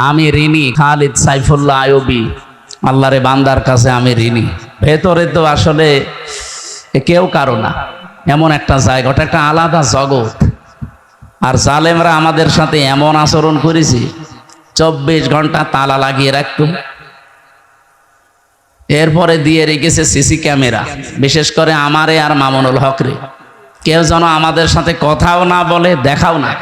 আমি ঋণী খালিদ সাইফুল্লাহ আইয়ুবী, আল্লাহরে বান্দার কাছে আমি ঋণী। ভেতরে তো আসলে কেউ কারো না, এমন একটা জায়গা, ওটা একটা আলাদা জগৎ। আর জালেমরা আমাদের সাথে এমন আচরণ করেছে, 24 ঘন্টা তালা লাগিয়ে রাখতো, এরপরে দিয়ে রেখেছে সিসি ক্যামেরা, বিশেষ করে আমারে আর মামুনুল হকরে। কেউ যেন আমাদের সাথে কথাও না বলে, দেখাও না।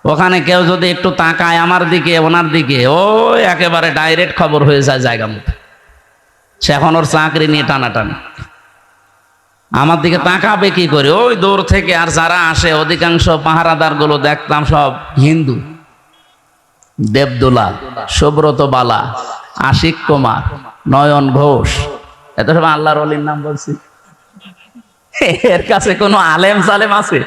ওখানে কেউ যদি একটু তাকায় আমার দিকে ওনার দিকে, ওই একেবারে ডাইরেক্ট খবর হয়ে যায় জায়গা মতো। সে এখন ওর চাকরি নিয়ে টানাটানি, আমার দিকে তাকাবে কি করে ওই দূর থেকে। আর যারা আসে অধিকাংশ পাহারাদার গুলো দেখতাম সব হিন্দু, দেবদুলাল, সুব্রত বালা, আশিক কুমার, নয়ন ঘোষ, এত সব আল্লাহর ওলির নাম বলছি। এর কাছে কোনো আলেম সালেম আছে?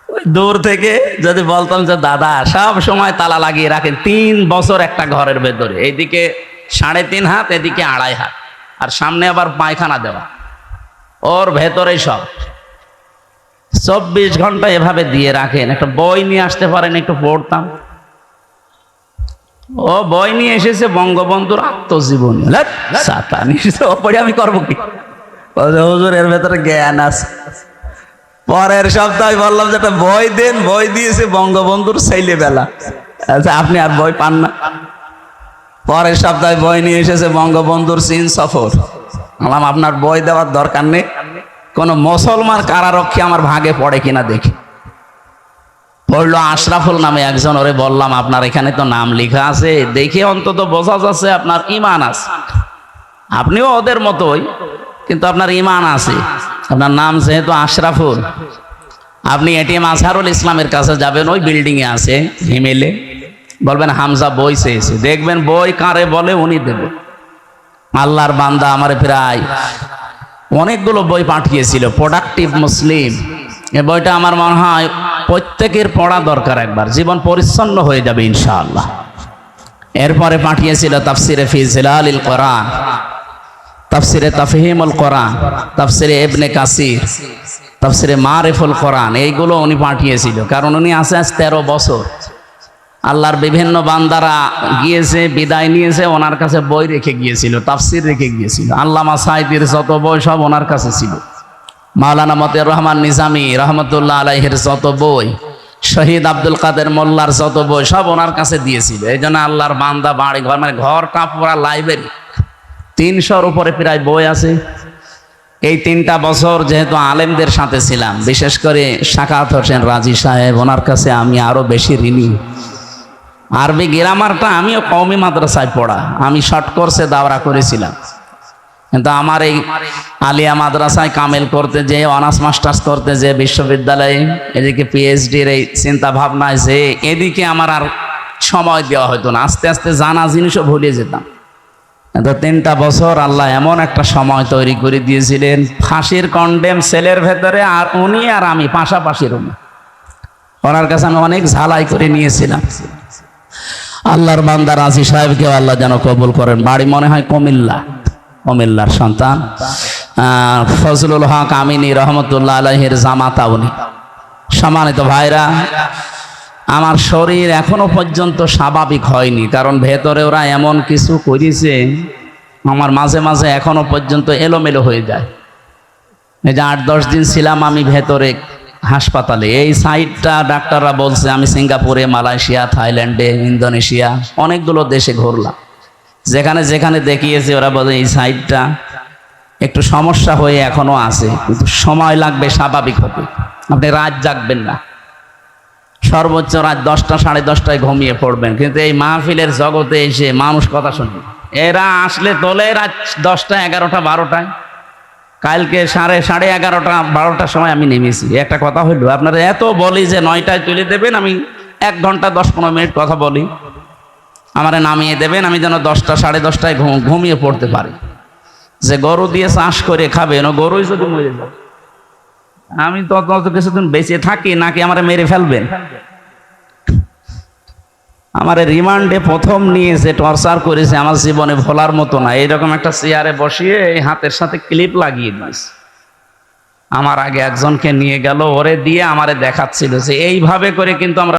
ওই দূর থেকে যদি বলতাম যে দাদা সব সময় তালা লাগিয়ে রাখেন, 3 বছর একটা ঘরের ভেতরে, এইদিকে 3.5 হাত, এদিকে 2.5 হাত, আর সামনে আবার পায়খানা দেওয়া, ওর ভেতরে সব 24 ঘন্টা এভাবে দিয়ে রাখেন। একটা বই নিয়ে আসতে পারেন, একটু পড়তাম। ও বই নিয়ে এসেছে বঙ্গবন্ধুর আত্মজীবনী, পড়ে আমি করবো কি? হুজুর এর ভেতরে জ্ঞান আছে। পরের সপ্তাহে বললাম যে একটা বই দেন, বই দিয়েছে বঙ্গবন্ধুর ছেলেবেলা। আচ্ছা আপনি আর বই পান না? পরের সপ্তাহে বই নিয়ে এসেছে বঙ্গবন্ধুর চীন সফর। বললাম আপনার বই দেওয়ার দরকার নেই, কোন মুসলমান কারারক্ষী আমার ভাগে পড়ে কিনা দেখি। পড়লো আশরাফুল নামে একজন, ওরে বললাম আপনার এখানে তো নাম লেখা আছে, দেখে অন্তত বোঝা যাচ্ছে আপনার ঈমান আছে, আপনিও ওদের মতোই, কিন্তু আপনার ঈমান আছে। আপনার নাম যেহেতু আশরাফুল, আপনি এটিএম আজহারুল ইসলামের কাছে যাবেন, ওই বিল্ডিং এ আছে হিমেলে, বলবেন হামজা বই চেয়েছে, দেখবেন বই কারে বলে উনি দেবে। আল্লাহর বান্দা আমার প্রায় অনেকগুলো বই পাঠিয়েছিল, প্রোডাক্টিভ মুসলিম। এই বইটা আমার মনে হয় প্রত্যেকের পড়া দরকার, একবার জীবন পরিচ্ছন্ন হয়ে যাবে ইনশাআল্লাহ। এরপরে পাঠিয়েছিল তাফসিরে ফি জিলালিল কোরআন, তাফসিরে তাফহিমুল কোরআন, তাফসিরে ইবনে কাসির, তাফসিরে মারিফুল কোরআন, এইগুলো উনি পাঠিয়েছিল। কারণ উনি আছে আজ 13 বছর। আল্লাহর বিভিন্ন বান্দারা গিয়েছে, বিদায় নিয়েছে, ওনার কাছে বই রেখে গিয়েছিল, তাফসির রেখে গিয়েছিল। আল্লামা সাঈদীর যত বই সব ওনার কাছে ছিল, মাওলানা মতিউর রহমান নিজামী রহমতুল্লাহ আলাইহির যত বই, শহীদ আব্দুল কাদের মোল্লার যত বই সব ওনার কাছে দিয়েছিল। এই জন্য আল্লাহর বান্দা বাড়ি ঘর, মানে ঘরটা পুরা লাইব্রেরি, 300-র উপরে প্রায় বই আছে। এই 3টা বছর যেহেতু আলেমদের সাথে ছিলাম, বিশেষ করে সাখাওয়াত হোসেন রাজি সাহেব, ওনার কাছে আমি আরো বেশি ঋণী। আরবি গ্রামারটা আমিও কওমি মাদ্রাসায় পড়া, আমি শর্ট কোর্সে দাওরা করেছিলাম, কিন্তু আমার এই আলিয়া মাদ্রাসায় কামেল করতে যে, অনার্স মাস্টার্স করতে যে, বিশ্ববিদ্যালয়ে এদিকে পিএইচডির এই চিন্তা ভাবনায় যে, এদিকে আমার আর সময় দেওয়া হতো না। আস্তে আস্তে জানা জিনিসও ভুলে যেতাম। কিন্তু 3টা বছর আল্লাহ এমন একটা সময় তৈরি করে দিয়েছিলেন, ফাঁসির কন্ডেম সেলের ভেতরে, আর উনি আর আমি পাশাপাশি রুমে। ওনার কাছে আমি অনেক ঝালাই করে নিয়েছিলাম। আল্লাহর বান্দা রাজি সাহেবকেও আল্লাহ যেন কবুল করেন। বাড়ি মনে হয় কুমিল্লার সন্তান, ফজলুল হক আমিনী রহমতুল্লাহ আলাইহির জামাতা উনি। সম্মানিত ভাইরা, আমার শরীর এখনো পর্যন্ত স্বাভাবিক হয়নি, কারণ ভেতরে ওরা এমন কিছু করেছে, আমার মাঝে মাঝে এখনো পর্যন্ত এলোমেলো হয়ে যায়। এই যে 8-10 দিন ছিলাম আমি ভেতরে হাসপাতালে, এই সাইডটা ডাক্তাররা বলছে, আমি সিঙ্গাপুরে, মালয়েশিয়া, থাইল্যান্ডে, ইন্দোনেশিয়া, অনেকগুলো দেশে ঘুরলাম, যেখানে যেখানে দেখিয়েছে ওরা বলে এই সাইডটা একটু সমস্যা হয়ে এখনো আছে, কিন্তু সময় লাগবে স্বাভাবিক হতে। আপনি রাত জাগবেন না, সর্বোচ্চ রাত 10টা 10:30টায় ঘুমিয়ে পড়বেন, কিন্তু এই মাহফিলের জগতে এসে মানুষ কথা শুনবে। এরা আসলে তোলে রাত 10টা 11টা 12টায়। কালকে 11:30 12টার সময় আমি নেমেছি। একটা কথা হইলো, আপনারা এত বলি যে 9টায় তুলে দেবেন, আমি 1 ঘন্টা 10-15 মিনিট কথা বলি, আমারে নামিয়ে দেবেন, আমি যেন 10টা 10:30টায় ঘুমিয়ে পড়তে পারি। যে গরু দিয়ে চাষ করে খাবেন, ও গরুই যদি মরে যায়, আমি তত কিছুদিন বেঁচে থাকি নাকি আমারে মেরে ফেলবেন? আমার রিমান্ডে প্রথম নিয়েছে, টর্চার করেছে, আমার জীবনে ভোলার মতো না। এইরকম একটা চেয়ারে বসিয়ে এই হাতের সাথে ক্লিপ লাগিয়ে দিয়েছে। আমার আগে একজনকে নিয়ে গেল, ওরে দিয়ে আমারে দেখাচ্ছিল যে এইভাবে করে কিন্তু আমরা